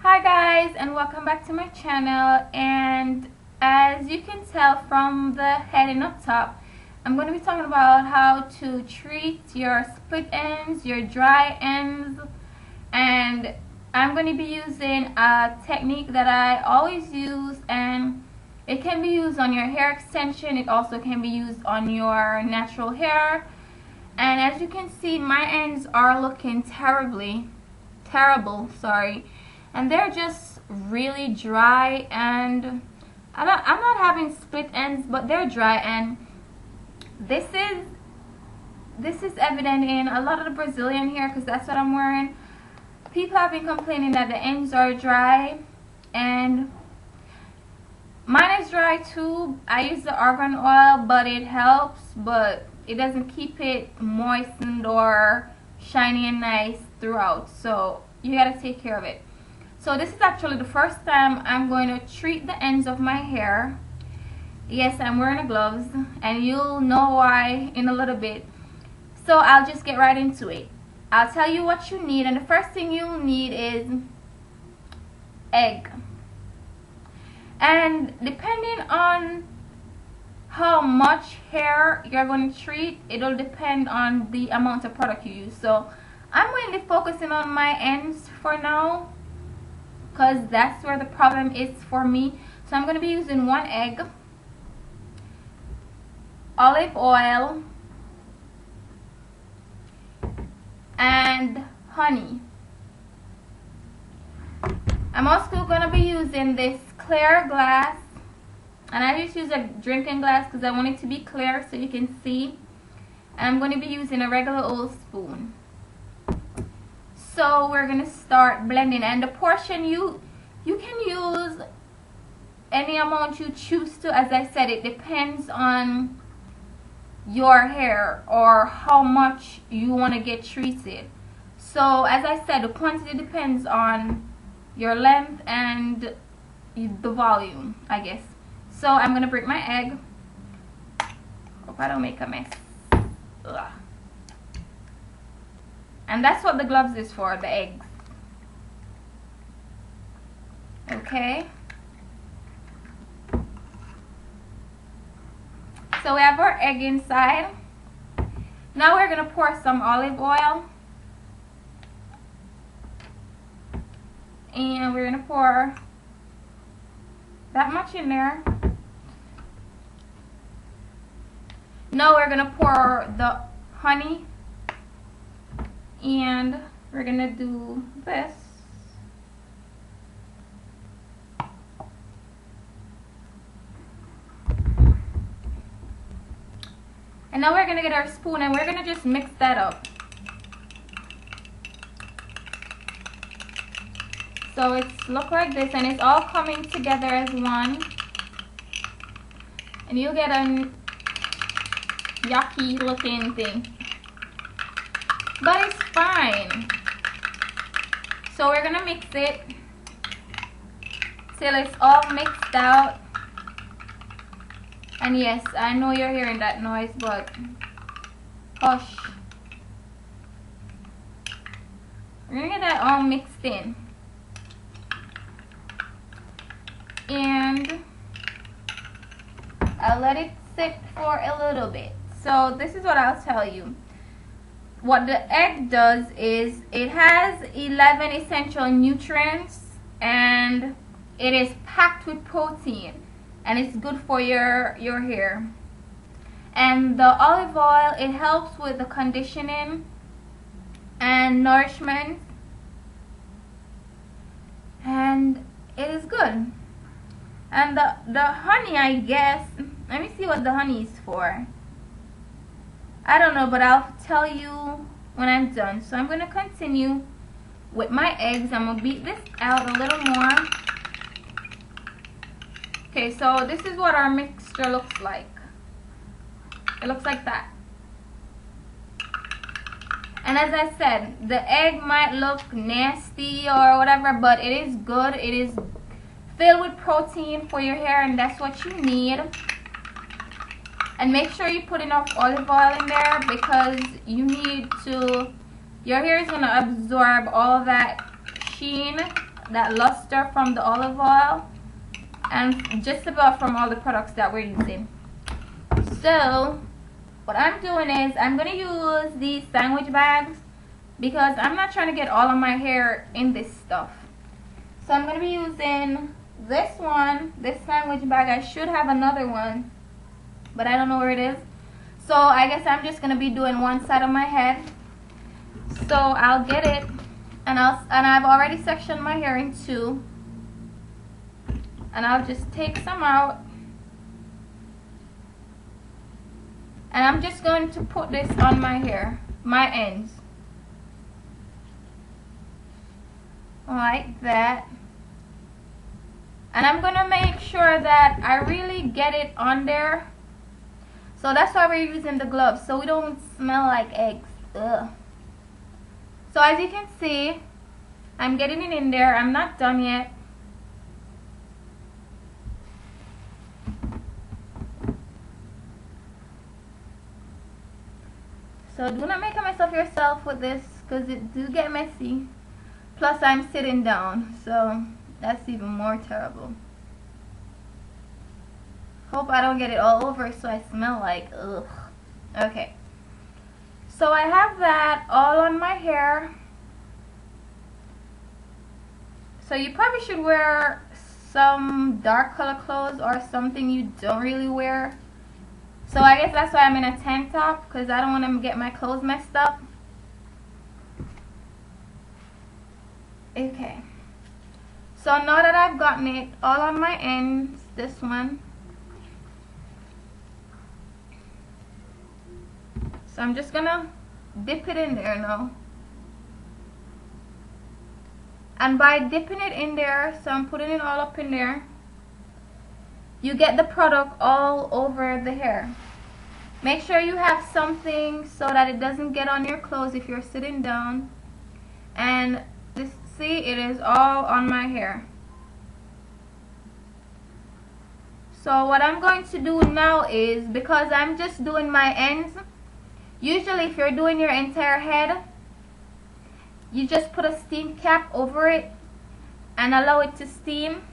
Hi guys, and welcome back to my channel. And as you can tell from the heading up top, I'm going to be talking about how to treat your split ends, your dry ends, and I'm going to be using a technique that I always use, and it can be used on your hair extension. It also can be used on your natural hair. And as you can see, my ends are looking terrible, and they're just really dry, and I'm not having split ends, but they're dry. And this is evident in a lot of the Brazilian hair, because that's what I'm wearing. People have been complaining that the ends are dry, and mine is dry too. I use the argan oil, but it helps, but it doesn't keep it moistened or shiny and nice throughout, so you gotta take care of it. So this is actually the first time I'm going to treat the ends of my hair. Yes, I'm wearing the gloves, and you'll know why in a little bit. So I'll just get right into it. I'll tell you what you need, and the first thing you'll need is egg. And depending on how much hair you're going to treat, it'll depend on the amount of product you use. So I'm mainly focusing on my ends for now, because that's where the problem is for me. So I'm going to be using 1 egg, olive oil, and honey. I'm also going to be using this clear glass, and I just use a drinking glass because I want it to be clear so you can see. And I'm going to be using a regular old spoon. So we're going to start blending, and the portion you can use any amount you choose to. As I said, it depends on your hair or how much you want to get treated. So as I said, the quantity depends on your length and the volume, I guess. So I'm going to break my egg. Hope I don't make a mess. Ugh. And that's what the gloves is for, the eggs. Okay. So we have our egg inside. Now we're going to pour some olive oil. And we're going to pour that much in there. Now we're going to pour the honey. And we're gonna do this. And now we're gonna get our spoon, and we're gonna just mix that up. So it's look like this, and it's all coming together as one. And you'll get a yucky looking thing, but it's fine. So we're gonna mix it till it's all mixed out. And yes, I know you're hearing that noise, but hush. We're gonna get that all mixed in, and I'll let it sit for a little bit. So this is what I'll tell you. What the egg does is it has 11 essential nutrients, and it is packed with protein, and it's good for your hair. And the olive oil, it helps with the conditioning and nourishment, and it is good. And the honey, I guess, let me see what the honey is for. I don't know, but I'll tell you when I'm done. So I'm going to continue with my eggs. I'm going to beat this out a little more. Okay, so this is what our mixture looks like. It looks like that. And as I said, the egg might look nasty or whatever, but it is good. It is filled with protein for your hair, and that's what you need. And make sure you put enough olive oil in there, because you need to, your hair is going to absorb all that sheen that luster from the olive oil and just about from all the products that we're using. So what I'm doing is I'm going to use these sandwich bags because I'm not trying to get all of my hair in this stuff. So I'm going to be using this one, this sandwich bag. I should have another one, but I don't know where it is. So I guess I'm just going to be doing one side of my head. So I'll get it, and I've already sectioned my hair in two. And I'll just take some out. And I'm just going to put this on my hair, my ends. Like that. And I'm gonna make sure that I really get it on there. So that's why we're using the gloves, so we don't smell like eggs. Ugh. So as you can see, I'm getting it in there. I'm not done yet. So do not make a mess of yourself with this, because it do get messy. Plus I'm sitting down, so that's even more terrible. Hope I don't get it all over so I smell like ugh. Okay. So I have that all on my hair. So you probably should wear some dark color clothes or something you don't really wear. So I guess that's why I'm in a tank top, because I don't want to get my clothes messed up. Okay. So now that I've gotten it all on my ends, this one. So I'm just gonna dip it in there now. And by dipping it in there, so I'm putting it all up in there, you get the product all over the hair. Make sure you have something so that it doesn't get on your clothes if you're sitting down. And this, see, it is all on my hair. So what I'm going to do now is, because I'm just doing my ends, usually if you're doing your entire head, you just put a steam cap over it and allow it to steam.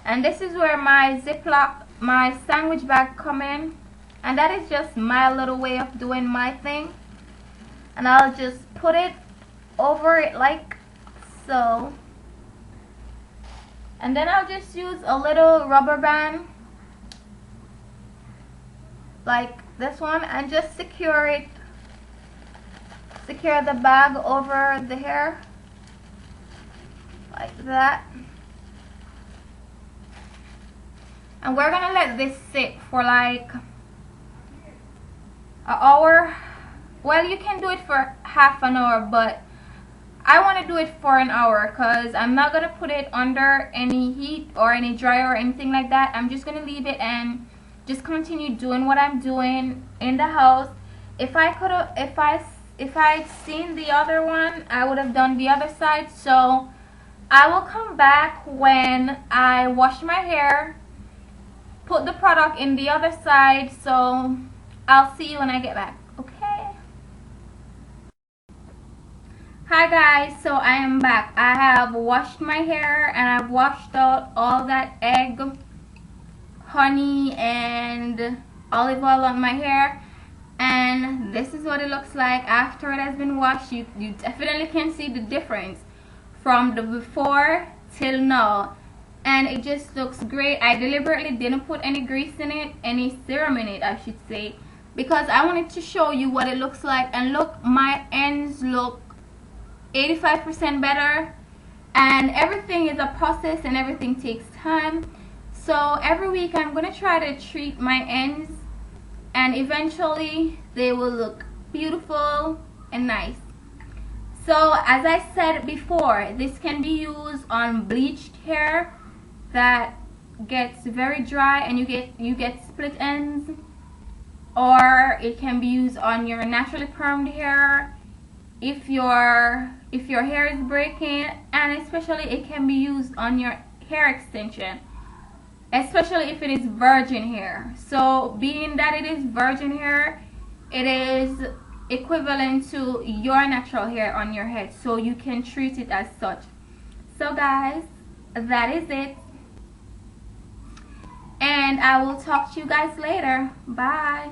And this is where my Ziploc, my sandwich bag come in. And that is just my little way of doing my thing. And I'll just put it over it like so. And then I'll just use a little rubber band like this one and just secure it. Secure the bag over the hair like that. And we're gonna let this sit for like an hour. Well, you can do it for half an hour, but I want to do it for an hour because I'm not gonna put it under any heat or any dryer or anything like that. I'm just gonna leave it and just continue doing what I'm doing in the house. If I'd seen the other one, I would have done the other side. So I will come back when I wash my hair, put the product in the other side. So I'll see you when I get back. Okay. Hi guys, so I am back. I have washed my hair and I've washed out all that egg, honey, and olive oil on my hair. And this is what it looks like after it has been washed. You definitely can see the difference from the before till now. And it just looks great. I deliberately didn't put any grease in it, any serum in it I should say, because I wanted to show you what it looks like. And look, my ends look 85% better. And everything is a process and everything takes time. So every week I'm going to try to treat my ends, and eventually they will look beautiful and nice. So as I said before, this can be used on bleached hair that gets very dry and you get split ends, or it can be used on your naturally permed hair if your hair is breaking, and especially it can be used on your hair extension, especially if it is virgin hair. So being that it is virgin hair, it is equivalent to your natural hair on your head, so you can treat it as such. So guys, that is it. And I will talk to you guys later. Bye.